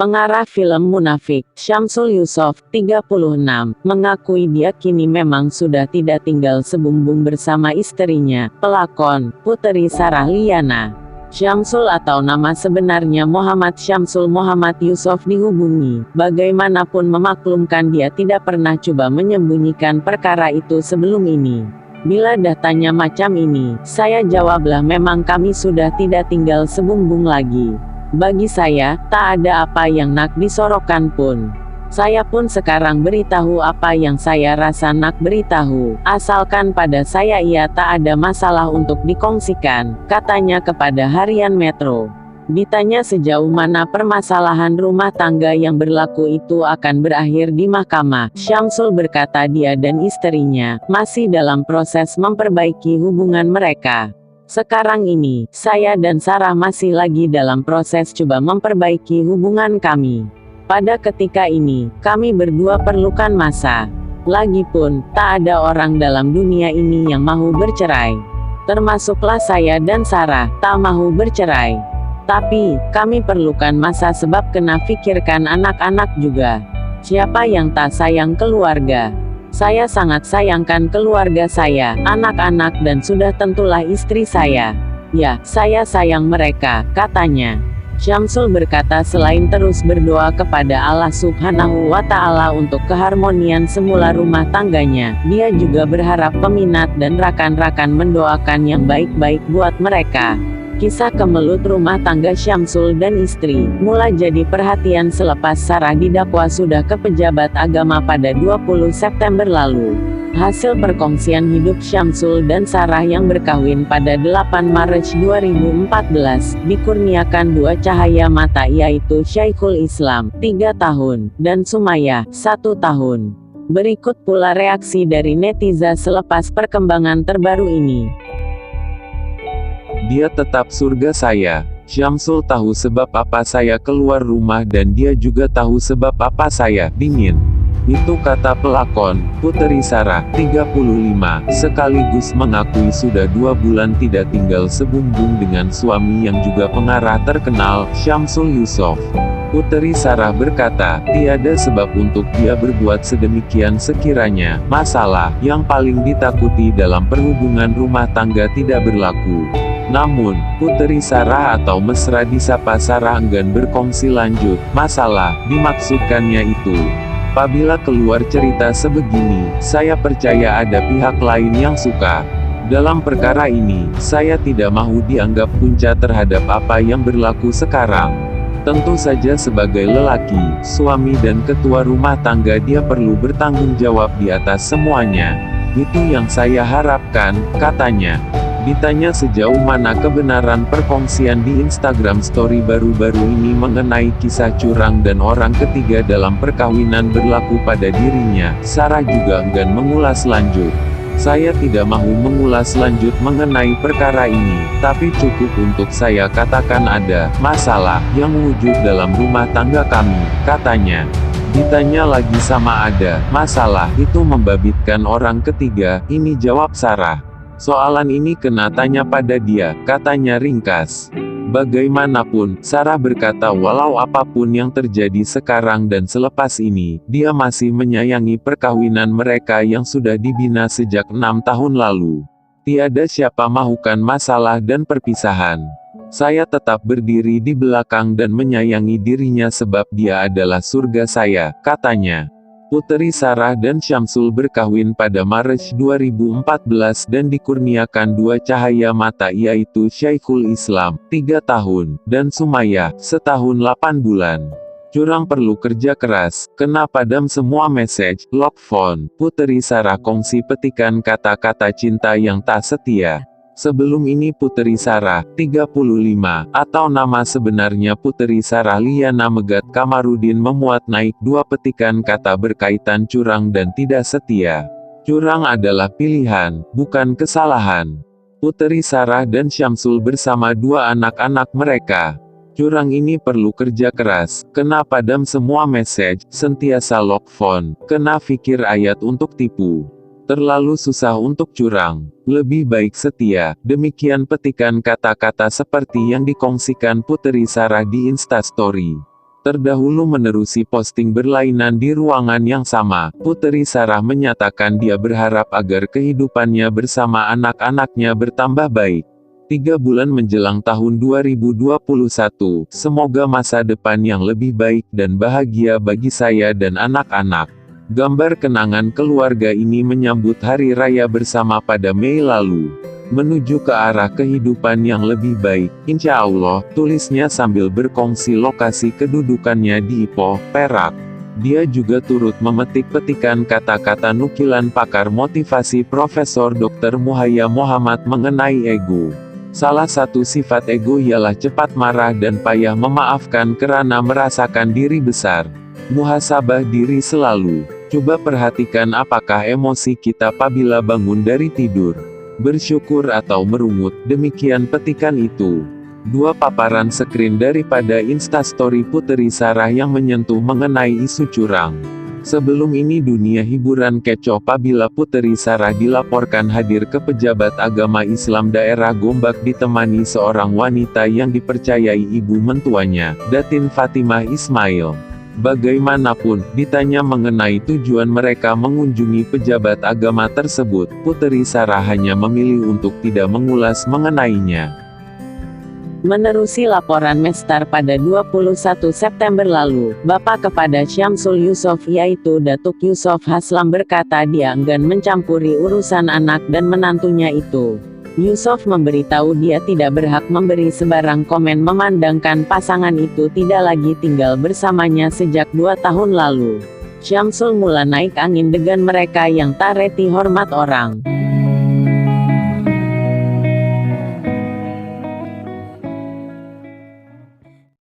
Pengarah film Munafik, Syamsul Yusof, 36, mengakui dia kini memang sudah tidak tinggal sebumbung bersama istrinya, pelakon, Puteri Sarah Liana. Syamsul atau nama sebenarnya Muhammad Syamsul Muhammad Yusof dihubungi. Bagaimanapun memaklumkan dia tidak pernah coba menyembunyikan perkara itu sebelum ini. Bila datanya macam ini, saya jawablah memang kami sudah tidak tinggal sebumbung lagi. Bagi saya, tak ada apa yang nak disorokkan pun. Saya pun sekarang beritahu apa yang saya rasa nak beritahu, asalkan pada saya ia tak ada masalah untuk dikongsikan, katanya kepada Harian Metro. Ditanya sejauh mana permasalahan rumah tangga yang berlaku itu akan berakhir di mahkamah, Syamsul berkata dia dan istrinya masih dalam proses memperbaiki hubungan mereka. Sekarang ini, saya dan Sarah masih lagi dalam proses coba memperbaiki hubungan kami. Pada ketika ini, kami berdua perlukan masa. Lagipun, tak ada orang dalam dunia ini yang mau bercerai. Termasuklah saya dan Sarah, tak mau bercerai. Tapi, kami perlukan masa sebab kena pikirkan anak-anak juga. Siapa yang tak sayang keluarga? Saya sangat sayangkan keluarga saya, anak-anak dan sudah tentulah istri saya. Ya, saya sayang mereka, katanya. Syamsul berkata selain terus berdoa kepada Allah Subhanahu wa Ta'ala untuk keharmonian semula rumah tangganya, dia juga berharap peminat dan rakan-rakan mendoakan yang baik-baik buat mereka. Kisah kemelut rumah tangga Syamsul dan istri, mulai jadi perhatian selepas Sarah didakwa sudah ke pejabat agama pada 20 September lalu. Hasil perkongsian hidup Syamsul dan Sarah yang berkahwin pada 8 Maret 2014, dikurniakan dua cahaya mata yaitu Syekhul Islam, 3 tahun, dan Sumayyah, 1 tahun. Berikut pula reaksi dari netizen selepas perkembangan terbaru ini. Dia tetap surga saya. Syamsul tahu sebab apa saya keluar rumah dan dia juga tahu sebab apa saya dingin. Itu kata pelakon, Puteri Sarah, 35, sekaligus mengakui sudah 2 bulan tidak tinggal sebumbung dengan suami yang juga pengarah terkenal, Syamsul Yusof. Puteri Sarah berkata, tiada sebab untuk dia berbuat sedemikian sekiranya masalah yang paling ditakuti dalam perhubungan rumah tangga tidak berlaku. Namun, Puteri Sarah atau mesra disapa Sarah enggan berkongsi lanjut masalah dimaksudkannya itu. Apabila keluar cerita sebegini, saya percaya ada pihak lain yang suka. Dalam perkara ini, saya tidak mau dianggap punca terhadap apa yang berlaku sekarang. Tentu saja sebagai lelaki, suami dan ketua rumah tangga dia perlu bertanggung jawab di atas semuanya. Itu yang saya harapkan, katanya. Ditanya sejauh mana kebenaran perkongsian di Instagram Story baru-baru ini mengenai kisah curang dan orang ketiga dalam perkawinan berlaku pada dirinya, Sarah juga enggan mengulas lanjut. Saya tidak mau mengulas lanjut mengenai perkara ini, tapi cukup untuk saya katakan ada masalah yang wujud dalam rumah tangga kami, katanya. Ditanya lagi sama ada masalah itu membabitkan orang ketiga, ini jawab Sarah. Soalan ini kena tanya pada dia, katanya ringkas. Bagaimanapun, Sarah berkata walau apapun yang terjadi sekarang dan selepas ini, dia masih menyayangi perkawinan mereka yang sudah dibina sejak 6 tahun lalu. Tiada siapa mahukan masalah dan perpisahan. Saya tetap berdiri di belakang dan menyayangi dirinya sebab dia adalah surga saya, katanya. Puteri Sarah dan Syamsul berkahwin pada Maret 2014 dan dikurniakan 2 cahaya mata yaitu Syekhul Islam, 3 tahun, dan Sumayyah, 1 tahun 8 bulan. Curang perlu kerja keras, kena padam semua message, lock phone, Puteri Sarah kongsi petikan kata-kata cinta yang tak setia. Sebelum ini Puteri Sarah, 35, atau nama sebenarnya Puteri Sarah Liana Megat Kamarudin memuat naik 2 petikan kata berkaitan curang dan tidak setia. Curang adalah pilihan, bukan kesalahan. Puteri Sarah dan Syamsul bersama 2 anak-anak mereka. Curang ini perlu kerja keras, kena padam semua message, sentiasa lock phone, kena fikir ayat untuk tipu. Terlalu susah untuk curang, lebih baik setia. Demikian petikan kata-kata seperti yang dikongsikan Puteri Sarah di Instastory. Terdahulu menerusi posting berlainan di ruangan yang sama, Puteri Sarah menyatakan dia berharap agar kehidupannya bersama anak-anaknya bertambah baik. 3 bulan menjelang tahun 2021, semoga masa depan yang lebih baik dan bahagia bagi saya dan anak-anak. Gambar kenangan keluarga ini menyambut hari raya bersama pada Mei lalu. Menuju ke arah kehidupan yang lebih baik, insya Allah, tulisnya sambil berkongsi lokasi kedudukannya di Ipoh, Perak. Dia juga turut memetik petikan kata-kata nukilan pakar motivasi Profesor Dr. Muhayya Muhammad mengenai ego. Salah satu sifat ego ialah cepat marah dan payah memaafkan karena merasakan diri besar. Muhasabah diri selalu. Coba perhatikan apakah emosi kita apabila bangun dari tidur. Bersyukur atau merungut, demikian petikan itu. 2 paparan screen daripada Instastory Puteri Sarah yang menyentuh mengenai isu curang. Sebelum ini dunia hiburan kecoh apabila Puteri Sarah dilaporkan hadir ke pejabat agama Islam daerah Gombak ditemani seorang wanita yang dipercayai ibu mentuanya, Datin Fatimah Ismail. Bagaimanapun, ditanya mengenai tujuan mereka mengunjungi pejabat agama tersebut, Puteri Sarah hanya memilih untuk tidak mengulas mengenainya. Menerusi laporan Mestar pada 21 September lalu, Bapak kepada Syamsul Yusuf yaitu Datuk Yusuf Haslam berkata dia enggan mencampuri urusan anak dan menantunya itu. Yusuf memberitahu dia tidak berhak memberi sebarang komen memandangkan pasangan itu tidak lagi tinggal bersamanya sejak 2 tahun lalu. Syamsul mula naik angin dengan mereka yang tak reti hormat orang.